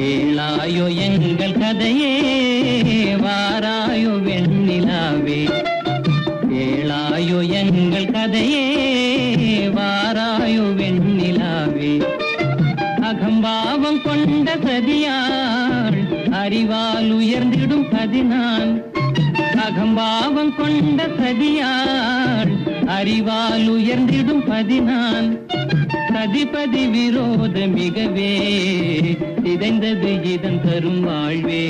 கேளாயோ எங்கள் கதையே வாராயோ வெண்ணிலாவே, கேளாயோ எங்கள் கதையே வாராயோ வெண்ணிலாவே. அகம்பாவம் கொண்ட சதியாள் அறிவால் உயர்ந்திடும் பதினான், அகம்பாவம் கொண்ட சதியாள் அறிவால் உயர்ந்திடும் பதினான். சதிபதி விரோத மிகவே சிதைந்தது இதன் தரும் வாழ்வே.